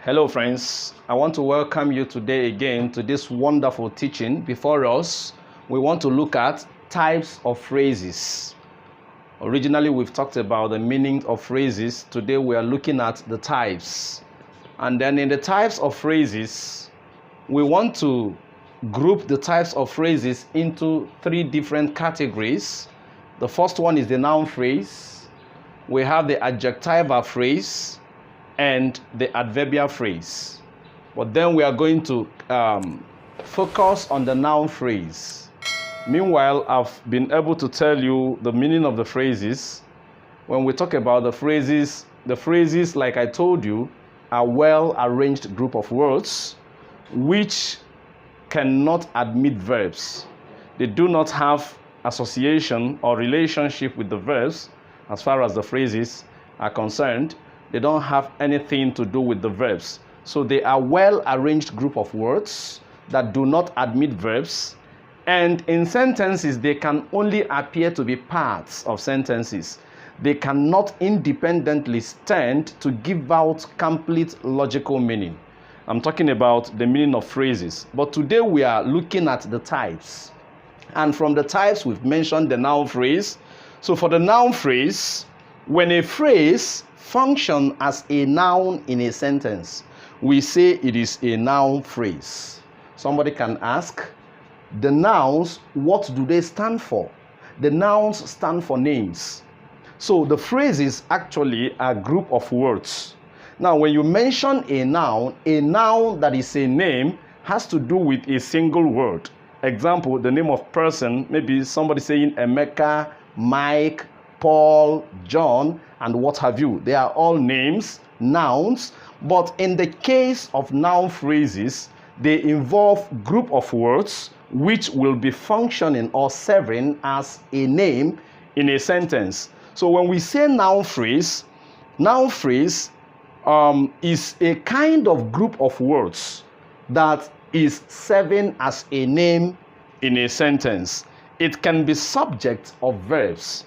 Hello friends, I want to welcome you today again to this wonderful teaching. Before us, we want to look at types of phrases. Originally, we've talked about the meaning of phrases. Today, we are looking at the types. And then in the types of phrases, we want to group the types of phrases into three different categories. The first one is the noun phrase. We have the adjectival phrase and the adverbial phrase. But then we are going to focus on the noun phrase. Meanwhile, I've been able to tell you the meaning of the phrases. When we talk about the phrases, like I told you, are well-arranged group of words which cannot admit verbs. They do not have association or relationship with the verbs as far as the phrases are concerned. They don't have anything to do with the verbs. So they are well-arranged group of words that do not admit verbs. And in sentences, they can only appear to be parts of sentences. They cannot independently stand to give out complete logical meaning. I'm talking about the meaning of phrases. But today we are looking at the types. And from the types, we've mentioned the noun phrase. So for the noun phrase, when a phrase functions as a noun in a sentence, we say it is a noun phrase. Somebody can ask, the nouns, what do they stand for? The nouns stand for names. So the phrases actually are a group of words. Now, when you mention a noun that is a name has to do with a single word. Example, the name of person, maybe somebody saying Emeka, Mike, Paul, John, and what have you. They are all names, nouns, but in the case of noun phrases, they involve group of words which will be functioning or serving as a name in a sentence. So when we say noun phrase is a kind of group of words that is serving as a name in a sentence. It can be subject of verbs.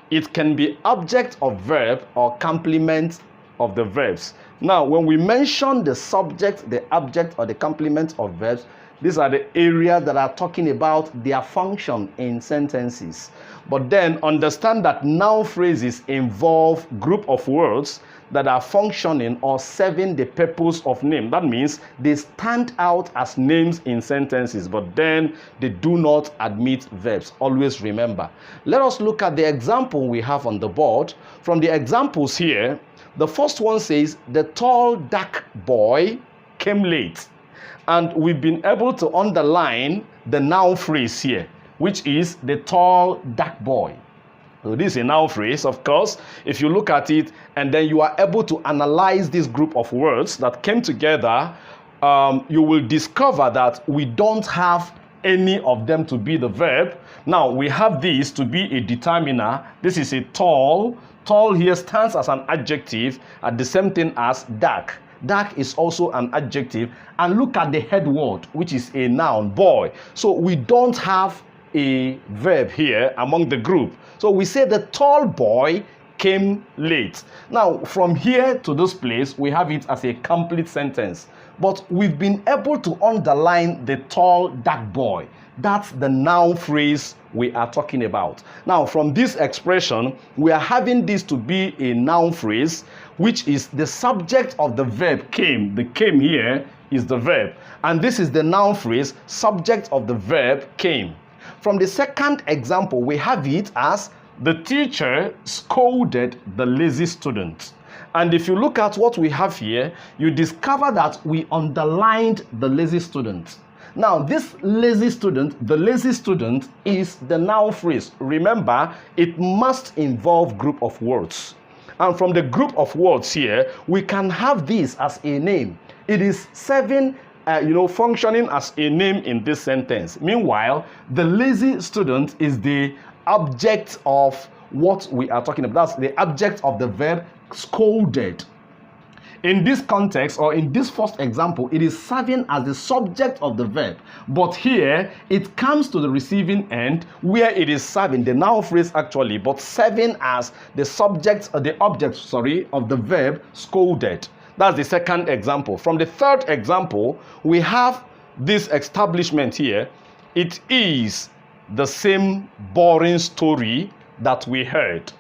It can be object of verb or complement of the verbs. Now, when we mention the subject, the object, or the complement of verbs, these are the areas that are talking about their function in sentences. But then understand that noun phrases involve group of words that are functioning or serving the purpose of name. That means they stand out as names in sentences, but then they do not admit verbs. Always remember. Let us look at the example we have on the board. From the examples here, the first one says, the tall, dark boy came late. And we've been able to underline the noun phrase here, which is the tall, dark boy. So this is a noun phrase, of course. If you look at it and then you are able to analyze this group of words that came together, you will discover that we don't have any of them to be the verb. Now, we have this to be a determiner. This is a tall. Tall here stands as an adjective at the same thing as dark. Dark is also an adjective. And look at the head word, which is a noun, boy. So we don't have a verb here among the group. So we say the tall boy came late. Now, from here to this place, we have it as a complete sentence. But we've been able to underline the tall, dark boy. That's the noun phrase we are talking about. Now, from this expression, we are having this to be a noun phrase, which is the subject of the verb came. The came here is the verb. And this is the noun phrase, subject of the verb came. From the second example, we have it as the teacher scolded the lazy student. And if you look at what we have here, you discover that we underlined the lazy student. Now, this lazy student, the lazy student is the noun phrase. Remember, it must involve group of words. And from the group of words here, we can have this as a name. It is serving functioning as a name in this sentence. Meanwhile, the lazy student is the object of what we are talking about. That's the object of the verb scolded. In this context, or in this first example, it is serving as the subject of the verb. But here, it comes to the receiving end where it is serving, the noun phrase actually, but serving as the subject, or the object, of the verb scolded. That's the second example. From the third example, we have this establishment here. It is the same boring story that we heard.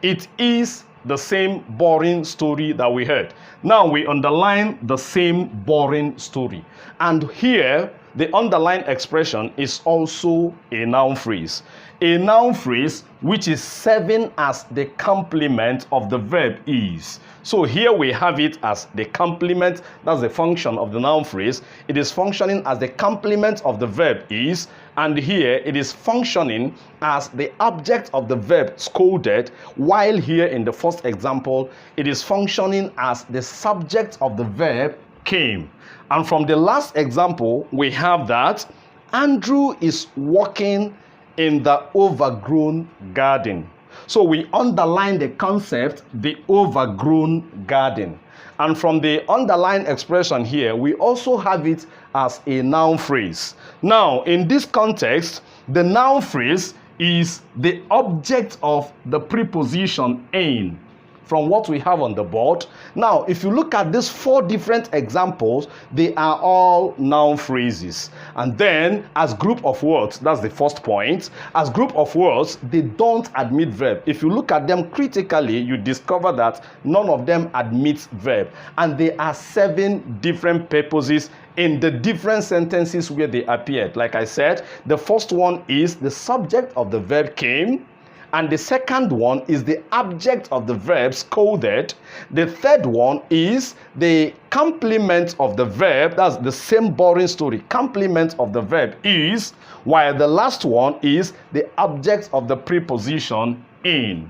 It is the same boring story that we heard. Now we underline the same boring story. And here, the underlined expression is also a noun phrase. A noun phrase which is serving as the complement of the verb is. So here we have it as the complement. That's the function of the noun phrase. It is functioning as the complement of the verb is. And here it is functioning as the object of the verb scolded, while here in the first example, it is functioning as the subject of the verb came. And from the last example, we have that Andrew is walking in the overgrown garden. So we underline the concept, the overgrown garden. And from the underlined expression here, we also have it as a noun phrase. Now, in this context, the noun phrase is the object of the preposition in, from what we have on the board. Now, if you look at these 4 different examples, they are all noun phrases. And then, as group of words, that's the first point, as group of words, they don't admit verb. If you look at them critically, you discover that none of them admits verb. And there are 7 different purposes in the different sentences where they appeared. Like I said, the first one is the subject of the verb came. And the second one is the object of the verb scolded. The third one is the complement of the verb. That's the same boring story. Complement of the verb is. While the last one is the object of the preposition in.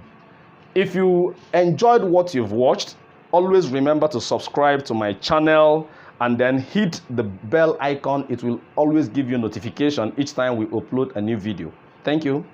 If you enjoyed what you've watched, always remember to subscribe to my channel and then hit the bell icon. It will always give you notification each time we upload a new video. Thank you.